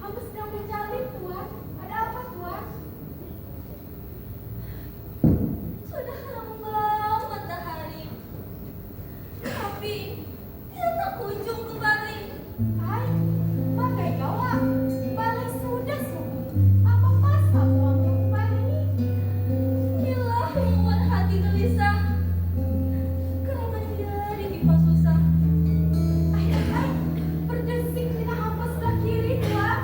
Hamba sedang mencari, Tuan. Ada apa, Tuan? Sudah lembam matahari, tapi dia tak kunjung kembali. Hai, pakai gawak. Balai sudah subuh. Apa pasal Tuan belum kembali ini? Inilah yang membuat hati gelisah, karena dia ditimpa susah. Hai, berdesik lidah hamba sebelah kiri, Tuan.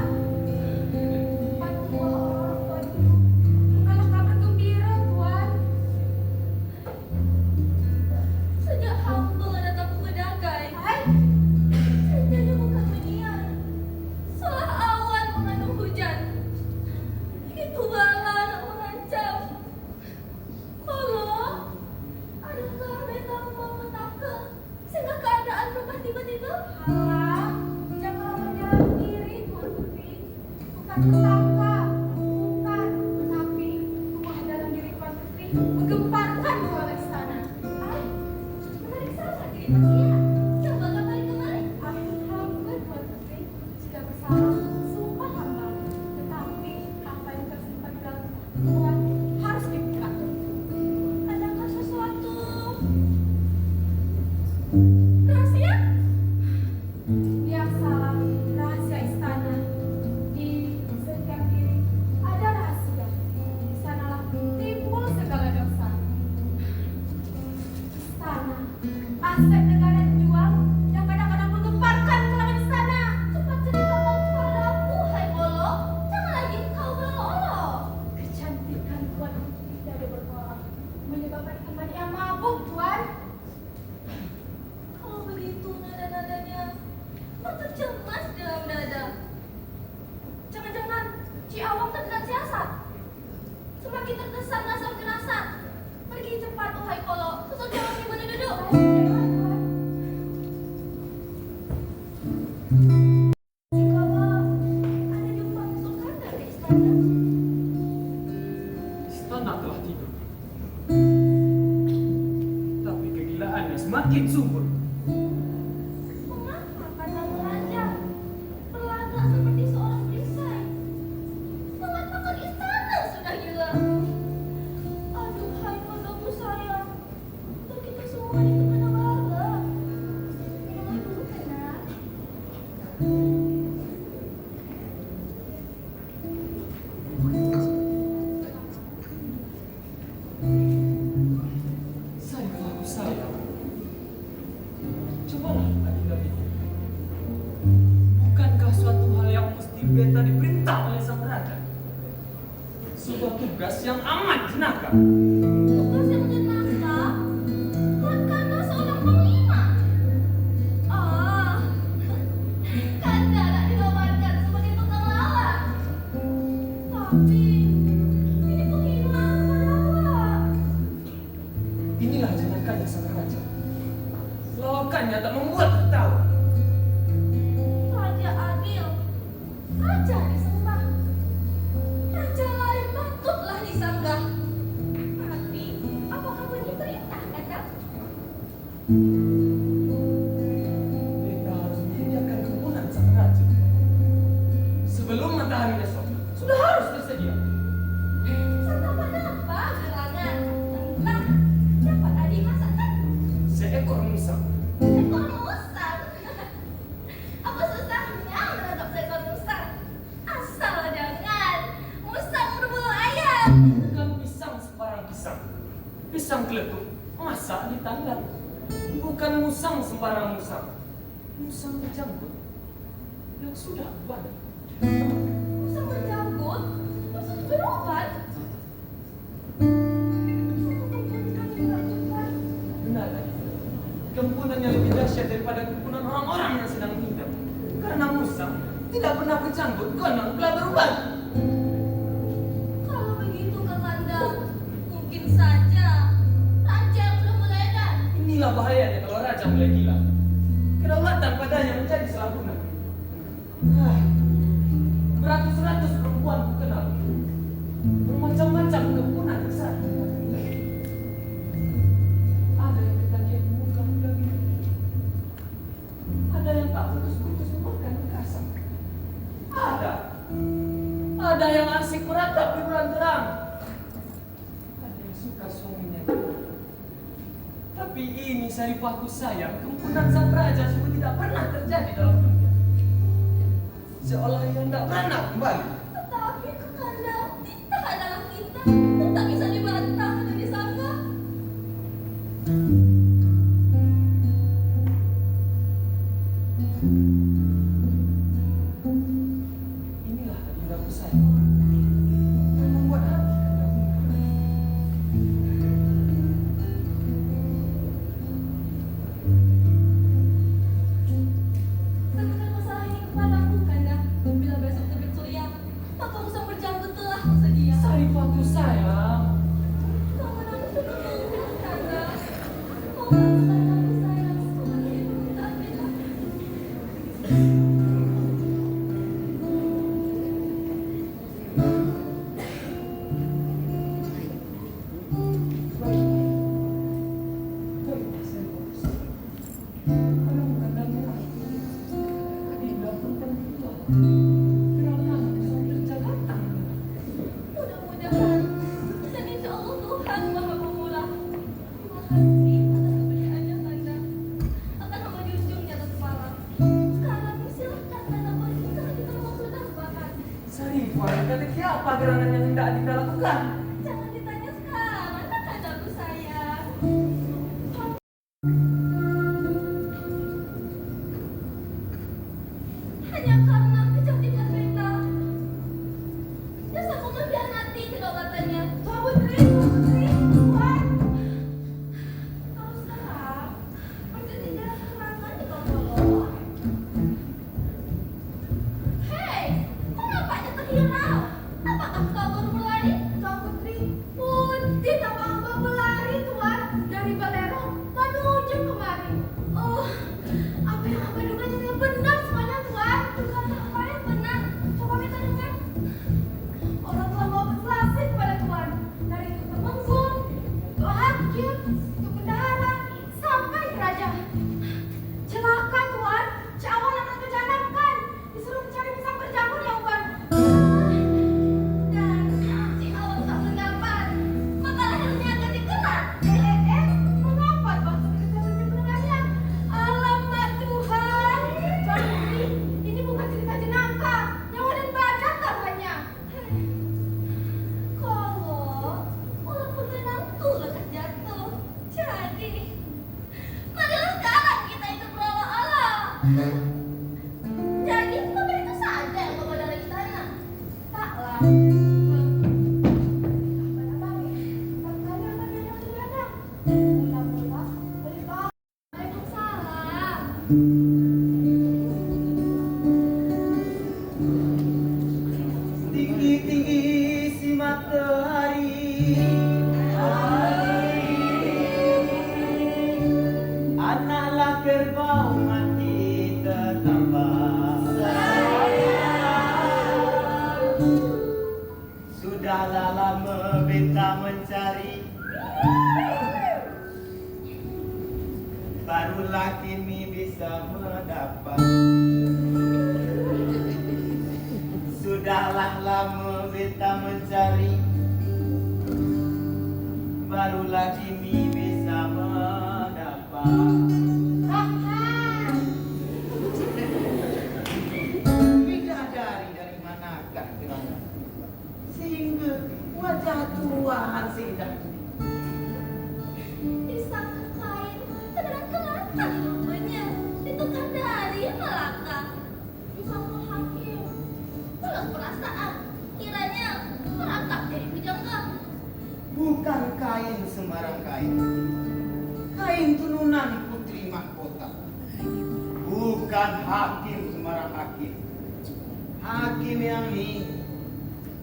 Patua orang tua dulu. Bukanlah kabar gembira, Tuan. Sejak hamba datang ke Bedakai, Hai, terjadi bukan meniar, seolah awan mengandung hujan. Itu bala yang mengancam. Kalau adakah memang petaka sehingga keadaan berubah tiba-tiba? halah, janganlah menyerang diri, Tuan Putri. Bukan petaka, bukan. Tapi tuah dalam diri Tuan Putri menggemparkan dua istana. Hai, menarik sangat ceritanya. Coba kembali kemari. Ampun hamba, Tuan Putri. Jika bersalah, sumpah hamba. Tetapi apa yang tersimpan dalam Tuan harus dibuka. Adakah sesuatu rahasia? Biasalah rahasia istana. Di setiap diri ada rahasia. Di sanalah timbul segala dosa. Istana, aset negara dijual yang kadang-kadang menggemparkan kalangan istana. Cepat ceritakan kepadaku, hai Bolo. Jangan lagi kau berolok. Kecantikan Tuan Putri dari bergolak menyebabkan kembali yang mabuk, Tuan. Kalau begitu nada-nadanya tercemas dalam dada. Jangan-jangan Ci Awang terkena siasat. Semakin terkesan asam firasat. Pergi cepat, oh hai Kolo. Susut jangan dimana duduk. Jangan, Tuan. Jikalau ada jumpa musuh kanda ke istana, Istana telah tidur, tapi kegilaannya semakin subur. mengapa kata raja berlagak seperti seorang perisai? Mengatakan istana sudah gila. Aduhai padaku sayang, dan kita semua itu kena bala. Minumlah dulu, Kena. Sayangku sayang, cobalah adinda pikir. Bukankah suatu hal yang mesti beta diperintah oleh sang raja? Sebuah tugas yang amat jenaka. Tugas yang jenaka, Tuan Kanda seorang panglima. Ah, Kanda tak dinobatkan sebagai tukang lawak. Tapi ini penghinaan kepada awak. Inilah jenakanya sang raja. Lawakannya tak membuat tertawa. Raja adil, raja disembah, raja lain patutlah disanggah. Tapi apakah bunyi perintah, Kanda? Beta harus menyediakan kebunan sang raja. Sebelum matahari esok, sudah harus bersedia. Santapan apa gerangan? Entah, dapat tadi masakan. Seekor musang. Seekor musang. Apa susahnya menangkap seekor musang? Asal jangan musang berbulu ayam. Bukan pisang sembarang pisang. Pisang keletuk, masak di tandang. Bukan musang sembarang musang. Musang berjanggut yang sudah banyak. Musang berjanggut, musang berobat. Benar kan? Kempunan yang lebih dahsyat daripada kempunan orang-orang yang sedang mengidap. Karena musang tidak pernah berjanggut, konon telah berobat. Kalau begitu Kakanda, mungkin saja raja yang sudah mulai edan. Inilah bahayanya kalau raja mulai gila. Kedaulatan padanya menjadi salah guna. Beratus-ratus perempuan ku kenal. Bermacam-macam kempunan besar. Ada yang ketagihan muka muda biru. Ada yang tak putus-putus memakan kekasam. Ada Ada yang asik meratap di bulan terang. Ada yang suka suaminya. Tapi ini Saripahku sayang, kempunan sang raja sungguh tidak pernah terjadi dalam dunia. Seolah ia tidak pernah kembali. Tetapi Kakanda, Tita adalah kita. Tak bisa dibantah dan disangka. Inilah adindaku sayang. Yang membuat hati Kanda bunga. Tanyakan masalah ini kepadaku, Kanda. Bila besok terbit surya, maka usang berjanggut telah tersedia. Saripahku sayang. Kau menangis dulu, Kanda. Kau merasakan aku sayang, seperti ibu tak beda. Baiklah Saripahku sayang. Kalau bukan dengan aku, Adinda pun tentu kerana sudah terjagatan. Mudah-mudahan dan insya Allah Tuhan Maha Pemurah. Terima kasih atas kepercayaannya, Kanda. Akan hamba junjung di atas kepala. Sekarang silahkan Kanda pergi karena kita memang sudah sepakat. Saripah, kata apa gerangan yang tidak Adinda lakukan? Jangan ditanya sekarang, Kandaku sayang. Hanya karena kecantikan Beta. Dasar kau mengkhianati kedaulatannya. Tuan Putri, Tuan. Kalau sekarang, berarti tidak serangan di kau. Hei, kau nampaknya terhirau. Apakah kau baru berlari? Tuan Putri, putih tanpa hamba berlari Tuan dari Balero menuju kemari. Oh, Apa yang hamba duga yang benar semuanya Tuan. bukan apa yang benar. Coba kita dengar. Orang telah mau berselasih kepada Tuan. Dari itu temenggung, ke hakim, ke bendahara, sampai ke raja. Celaka Tuan, Cawan akan kejanamkan. Disuruh mencari pisang berjamur ya Tuan. Dan si awal tak mendapat. Maka lahirnya akan dikerat. Mengapa Tuan tidak bisa mendengarnya? Alamak Tuhan, Tuan Putri, ini bukan cerita jenaka. Nyawa dan badan taruhannya. Kalau walaupun menantu lekas jatuh. Jadi, marilah sekarang kita itu berala-ala. Jadi, apa itu saja yang bawa dari istana? Taklah. Waalaikumsalam. Tinggi-tinggi si matahari, anak kerbau mati tertambat. Sudahlah lama beta mencari, barulah kini bisa mendapat. Sudahlah lama beta mencari, barulah kini bisa mendapat. Bidadari dari manakah kerana sehingga wajah tuaan singgah. Pisang kain tergerak kelihatan rupanya. Itu kan dari Malaka. Pisang hakim. Pulang perasaan. Kiranya merangkap dari pujangga. Bukan kain sembarang kain, kain turunan putri mahkota. Bukan hakim sembarang hakim, hakim yang ini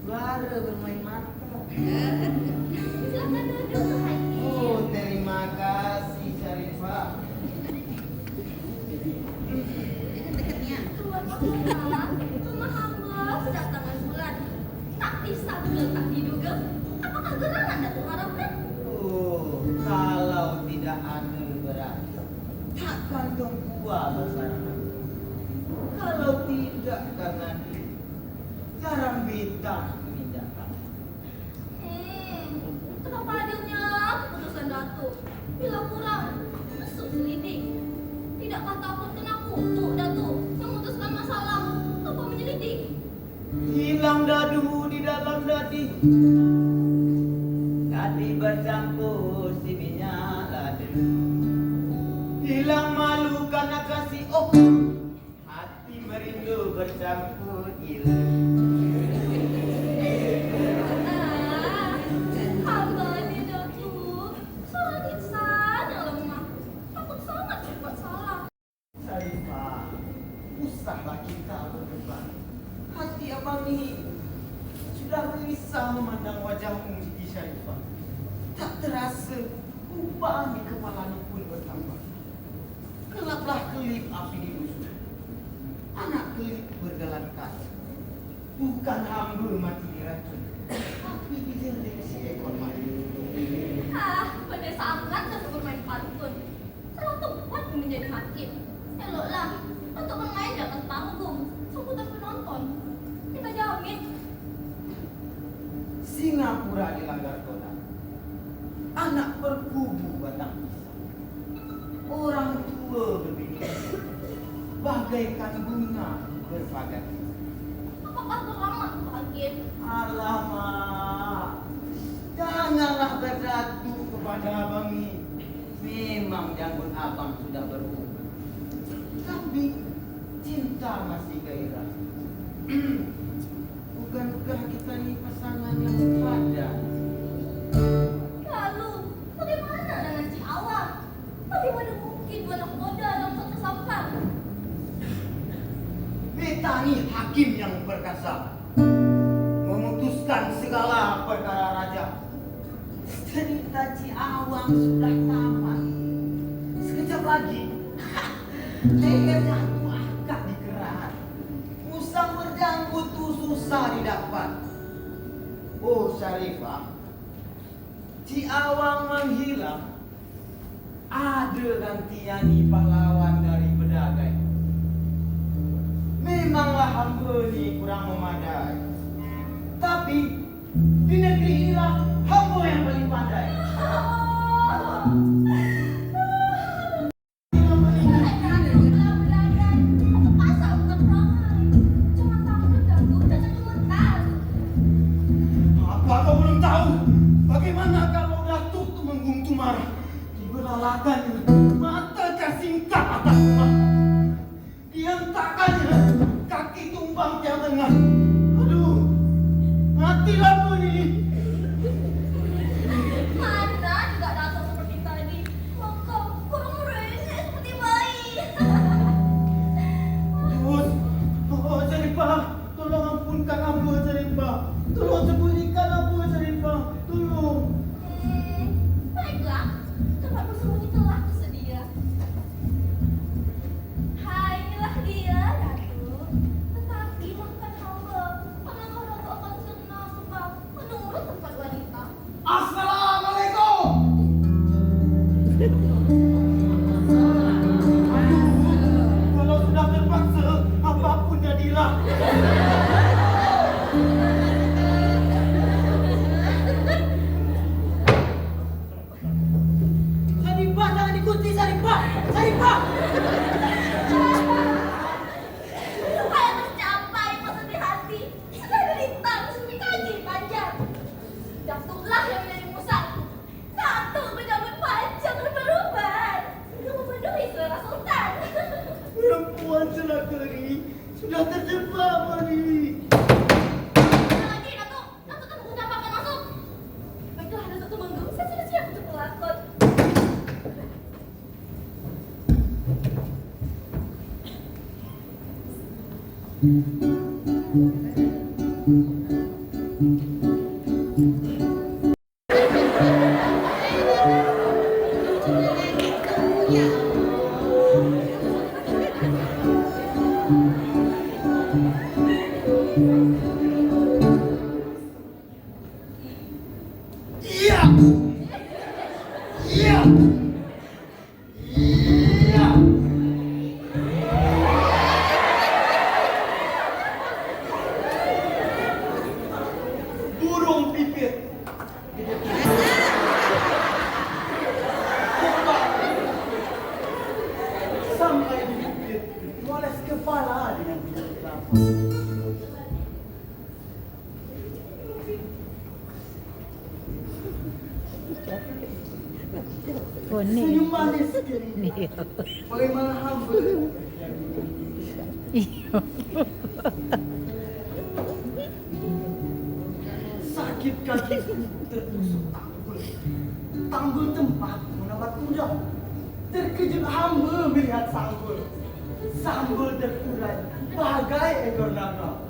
baru bermain mata. Silakan duduk, hakim. Oh, terima kasih Syarifah. Tuan Mahkota, rumah hamba kedatangan bulan. Tak disangka, tak diduga. Apakah gerangan datuk harapkan? Oh, kalau tidak ada berarti takkan tua bersama. Kalau tidak karena dia jarang bita istana penindakan. Kenapa adilnya keputusan Datuk? Bila kurang, mesum selidik. Tidakkah takut kena kutuk, Datuk? Memutuskan masalah, tanpa menyelidik. Hilang dadu di dalam dadi. Dadi bercampur si minyak ladu. Hilang malu karena kasih hati merindu bercampur ilu. Hamba ni Datuk, seorang insan yang lemah. Takut sangat berbuat salah. Sarifah, usahlah kita berdebat. Hati abang ini sudah gelisah memandang wajahmu Siti Syarifah. Tak terasa ubah di kepalanya pun bertambah. Gelaplah kelip api di musuh. Anak kelip berjalan kaki. Bukan hamba mati diracun, tapi dijelik si ekor mati. Pandai sangat Datuk bermain pantun. Salah tempat menjadi hakim. Eloklah untuk bermain di atas panggung, sambutan penonton. Kita jamin. Singapura dilanggar kodak. Anak berkubu batang pisang. Orang tua berbicara bagaikan bunga berpagar. Apakah terlambat hakim? Alamak, janganlah berdatu kepada abang ini. Memang janggut abang sudah berubah, tapi cinta masih gairah. Bukankah kita ini pasangan yang padan? Lalu, bagaimana dengan si Awang? Bagaimana mungkin dua anak muda dalam satu sampan? Beta ini hakim yang perkasa, memutuskan segala perkara raja. Cerita Ci Awang sudah tamat. Sekejap lagi, lehernya itu akan dikerat. Musang berjanggut itu susah didapat. Oh Syarifah, Ci Awang menghilang. Ada gantian pahlawan dari pedagang. Memanglah hamba ni kurang memadai, tapi di negeri inilah hamba yang paling pandai. Apa kau belum tahu? Bagaimana kalau Datuk tu mengguntung marah? Diberalakan mata kasingkap atas rumah. Dihentakkannya kaki tumbang yang tengah. Aduh, matilah pun ini. Mana juga datang seperti tadi. Maka kurang merengek seperti bayi. Terus, oh Syarifah, tolong ampunkan hamba Syarifah. Tolong sembunyikan hamba Syarifah. Tolong. Baiklah, tempat bersembunyi telah tersedia. Hai, inilah dia, Datuk. Tetapi makan hamba, apakah Datuk akan senang suka menurut tempat wanita? Assalamualaikum. Kalau sudah terpaksa, apapun jadilah. Syarifah, jangan dikunci Syarifah. Syarifah. Supaya tercapai maksud di hati, sudah derita meski kaki panjang. Datuklah yang menjadi musang. Datuk menyambut panjang berubah. Sudah memenuhi selera sultan. Perempuan celaka ini sudah terjebak Mani. Lagi, Datuk. Datuk tak mengundang apa-apa masuk. Baiklah, Datuk Temenggung. Saya sudah siap untuk melakon. Iya. Iya. Iya. burung pipit. Sampai di pipit, moles kepala dengan bibir kelapa. Senyum manis bagaimana hamba. Sakit kakiku tertusuk tanggul. Tanggul tempat menambat kuda. Terkejut hamba melihat sanggul. Sanggul terurai bagai ekor naga.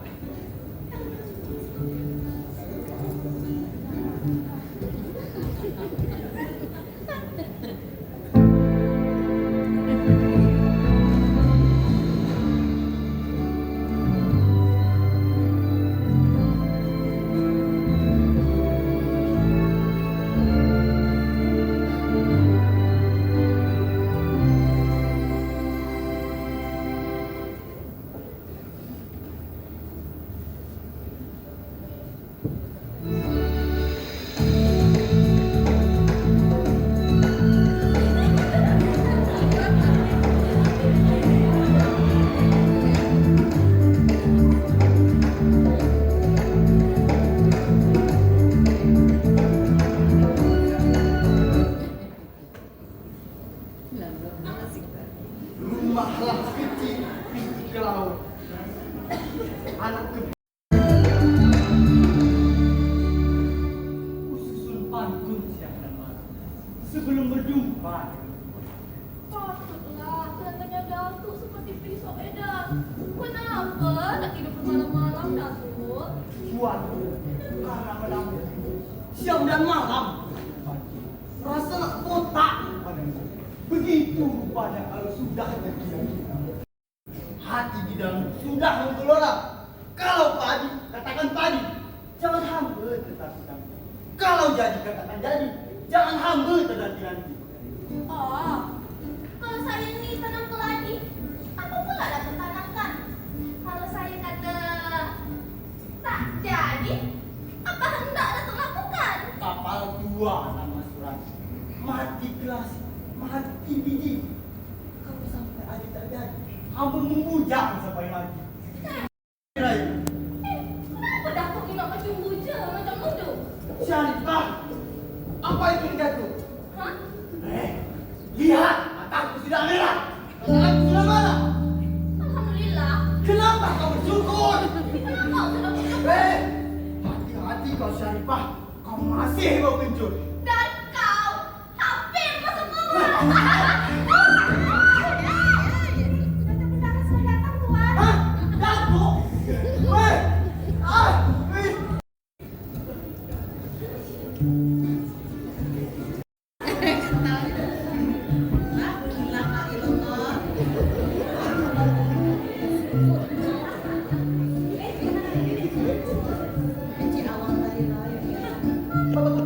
Rumahlah kecil pintu ke laut. Anak ke susun pantun siang dan malam sebelum berjumpa. Patutlah kelihatannya Datuk seperti pisau edan. Kenapa nak tidur bermalam-malam, Datuk? Waduh, karena menangis siang dan malam. Rasa nak kotak padamu. Begitu rupanya kalau sudah tergila-gila. Hati di dalam sudah menggelora. Kalau padi, katakan padi. Jangan hamba tetapi nanti. Kalau jadi, katakan jadi. Jangan hamba tetapi nanti. Oh, kalau saya ini tanam keladi, apa pula Datuk tanamkan? Kalau saya kata tak jadi, apa hendak Datuk lakukan? Kapal tua nama surat. Mati kelas, mati biji. Kalau sampai adik tak jadi, hamba membujang sampai mati. Rai, Kenapa Datuk ni nak macam buja macam itu? Syarifah, apa itu yang jatuh? Hah? Lihat, mataku sudah merah. Mataku sudah marah. Alhamdulillah. Kenapa kau bersyukur? Kenapa kau sudah bersyukur? Hati-hati kau Syarifah. Kau masih mau kencur. Dan kau hampir masuk gua. Datuk Bendara sudah datang, Tuan. Hah? Datuk? Ah!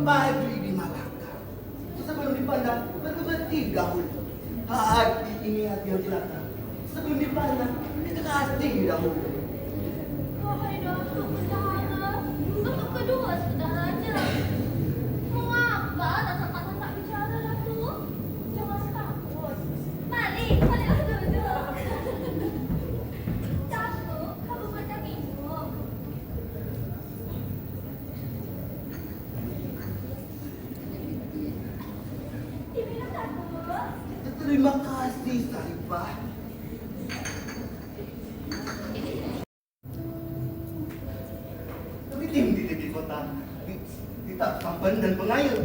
Baju ini Malaka. Sebelum dipandang, berhenti dahulu. Hati ini hati yang jelata. Sebelum dipandang, dikasih dahulu. Wahai Datuk Bendara, untuk kedua sudah aja. Mengapa tak sempat-sempat bicara, Datuk? Jangan takut. Marilah duduk. Datuk, kamu macam minum. Diminum, Datuk. Terima kasih, Syarifah. Tapi tinggi di kota, di tak sampan dan pengayal.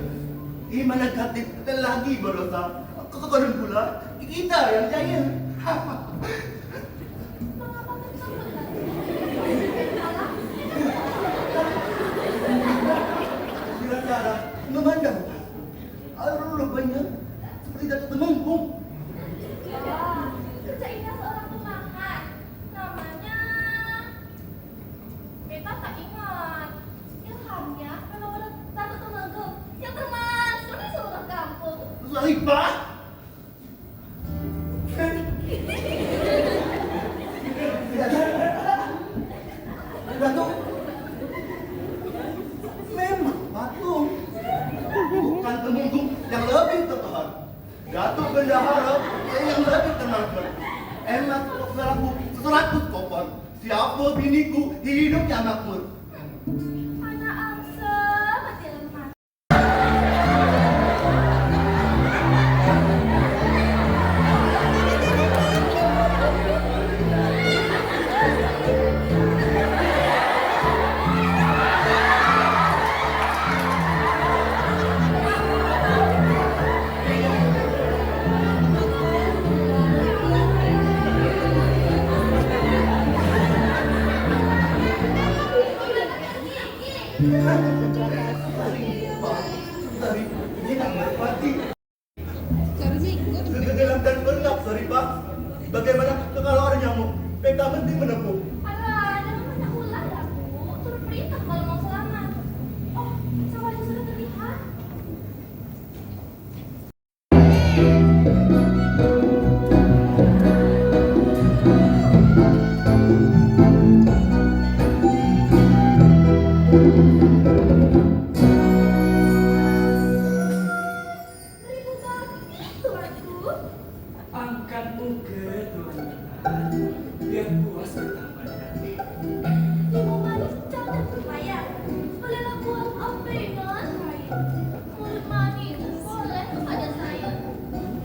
Di mana khatib lagi berosa. Kekonon pula, kita yang jahil. Mengapa tersebut, Bila cara memandang, rupanya seperti Datuk Temenggung. Ya, sejak indah seorang pemakan. Namanya... Beta tak ingat. Ilhamnya memang pada Datuk Temenggung yang termasuk di seluruh kampung. Syarifah? Datuk, Ratu Bendahara yang lebih tenaga. Enak saudaraku 100 kopon. Siapa biniku hidupnya makmur. Anak angsa mati lemah. Dari ini tak merpati. Kegagalan dan berenap, sorry Pak. Bagaimana kalau ada nyamuk? Mereka mesti menempuh. Alah, jangan banyak ulah dah, Bu. Turut perintah kalau mau selamat. Oh, sawahnya sudah terlihat. Ribu bagi tuanku. Angkat muka tuan-tuan, biar puas bertambahnya. Ibu manis jangan berbayar. Bolehlah buat apa dengan saya? Mulut manis boleh kepada saya,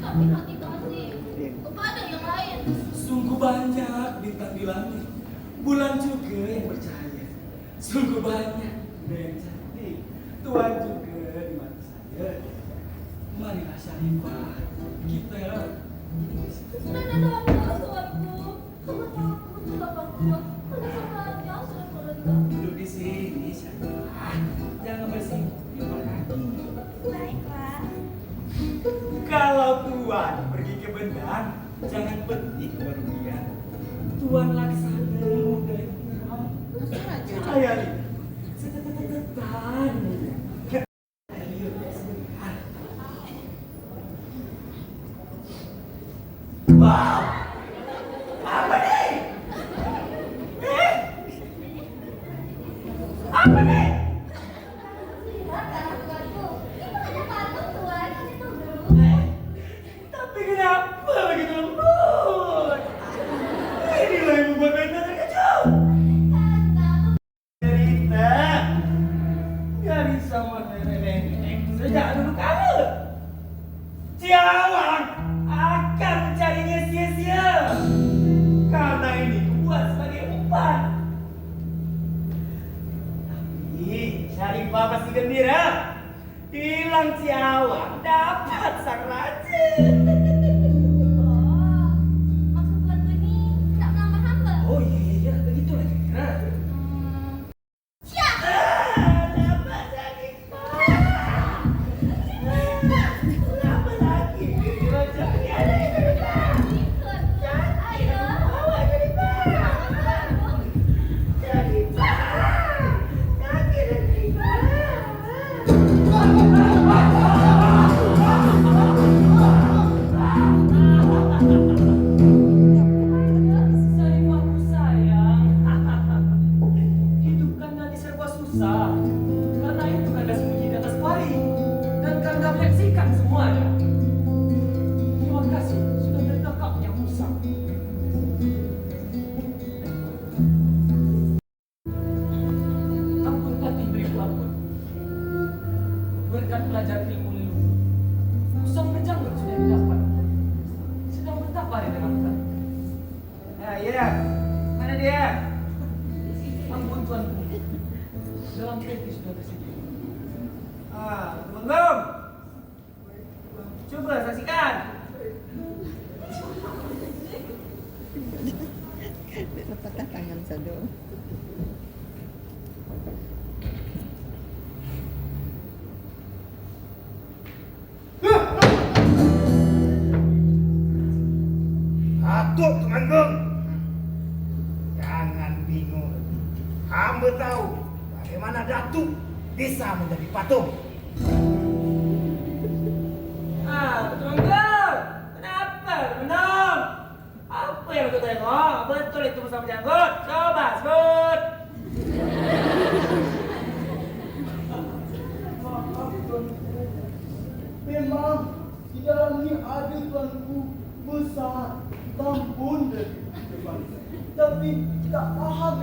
tapi hati kasih kepada yang lain. Sungguh banyak bintang di langit, bulan juga yang bercahaya. Sungguh banyak yang cantik, Tuhan juga di mata saya. Marilah Syarifah, kita Sudah ada apa tuanku? Kamu takut sudah bangkrut. Pendapatnya sudah merendah. duduk di sini, Syarifah. Jangan bersinggung lagi. Baiklah. Kalau Tuan pergi ke Bendang, jangan pergi ke Barugian. Tuan Laksana muda yang menyerang. Saya lihat, setetetetetan. Ayo, sebentar. Wow, apa nih? Apa nih? Silakan tuanku. Ibu hanya takut tuan, kasih tunggu. Tapi kenapa begitu lembut? Inilah yang membuat Benda terkejut. Karena Cerita gak bisa menenek sejak dulu kala. Ciawang akan mencarinya sia-sia karena ini kubuat sebagai umpan. Tapi Syarifah pasti gembira. Hilang Ciawang dapat sang raja. Oh, maksud tuanku ini tidak melamar hamba. Oh iya, begitulah kira-kira. Siap. Kenapa Syarifah? Kenapa lagi? Macam ni ada yang Syarifah. Tuan, ayo. Bawa Syarifah. Syarifah. Kaki dan Syarifah. Syarifahku sayang. Hidup Kanda di serba susah. Karena itu Kanda sembunyi di atas pari. Dan Kanda menyaksikan semuanya. Terima kasih sudah tertangkapnya Musa. Ampun Patih beribu ampun. Berkat belajar ilmu leluhur, Musang berjanggut sudah didapat. Sedang bertapa di dalam hutan. Ah, iya. Mana dia? Ampun tuanku. Dalam peti sudah tersedia. Belum. Coba saksikan. Patah tangan sado. Atuk Temanggung. Jangan bingung. Hamba tahu bagaimana Datuk bisa menjadi patung. Betul enggak? Kenapa? Menang. Apa yang kau tengok? Betul itu bersama janggut. Coba sebut. Memang di dalam ini ada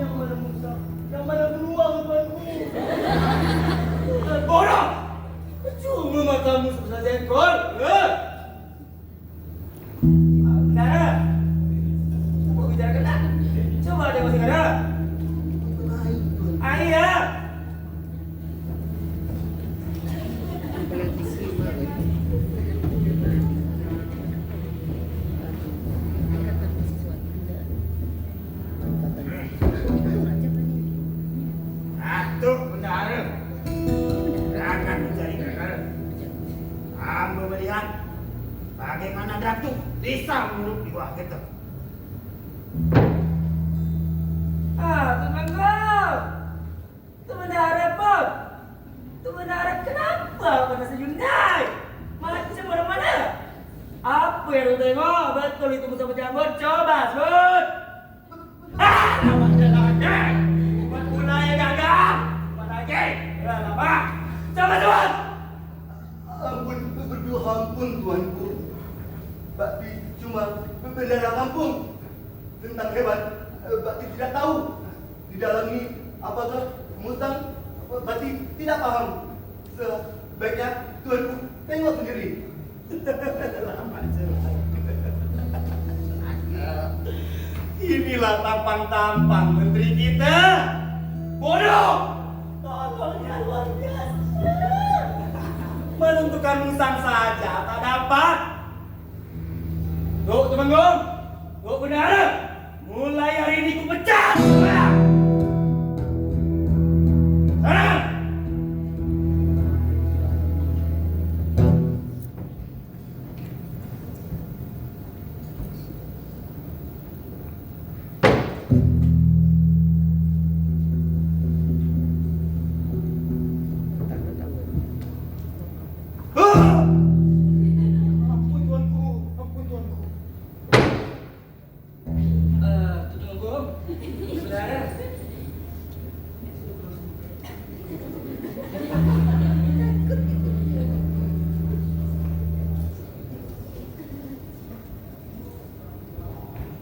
yang mana Musa, yang mana beruang tuanku. Bodoh! Cuma matamu sebesar seekor. Nara, mau bicara kena? Coba ada masih ada. Ayah. Berarti sima kan. Kata sesuatu tidak. Atuk benar. Akan mencari perkara. Hamba melihat bagaimana Datuk bisa menurut di bawah kita. Teman kau. Sebenarnya apa? Sebenarnya kenapa pada sejunai? Macam mana? Apa yang lu tengok? Betul itu musuh berjambut? Coba sebut. Namanya lagi. Buat mulai gagal. Buat lagi. Apa? Coba sebut. Ampun, ampun tuanku. Bakti cuma beneran kampung tentang hebat. Bakti tidak tahu di dalam ini apakah mutang. Bakti tidak paham. Sebaiknya tuanku tengok sendiri. Inilah tampang-tampang menteri kita. Bodoh. Tolongnya luar biasa. Menentukan musang saja tak dapat. Tuh teman-teman, tuh benar. Mulai hari ini ku pecat. Sana. Ampun tuanku, ampun tuanku. Tunggu, saudara.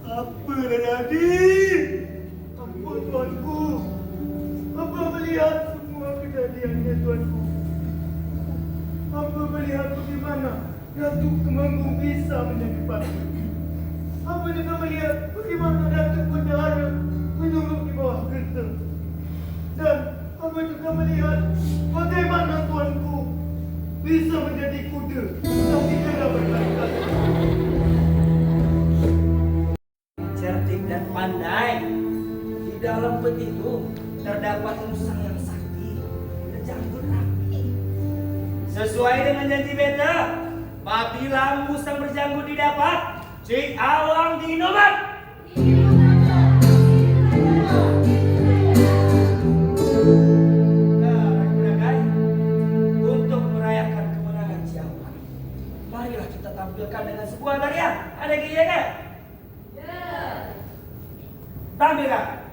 Apa dah jadi? Ampun tuanku. Hamba melihat semua kejadiannya tuanku. Hamba melihat bagaimana Datuk Temanggung bisa menjadi batu. Hamba juga melihat bagaimana Datuk Bendahara menurut di bawah kereta. Dan hamba juga melihat bagaimana tuanku bisa menjadi kuda yang tidak berlainan. Cerdik dan pandai. Di dalam peti itu terdapat musang yang sakti, berjanggut rapi. Sesuai dengan janji beta, apabila musang berjanggut didapat, Cik Awang dinobat. Nah, rakyat-rakyat, untuk merayakan kemenangan Cik Awang, marilah kita tampilkan dengan sebuah tarian. Ada gaya kan? Tampilkan.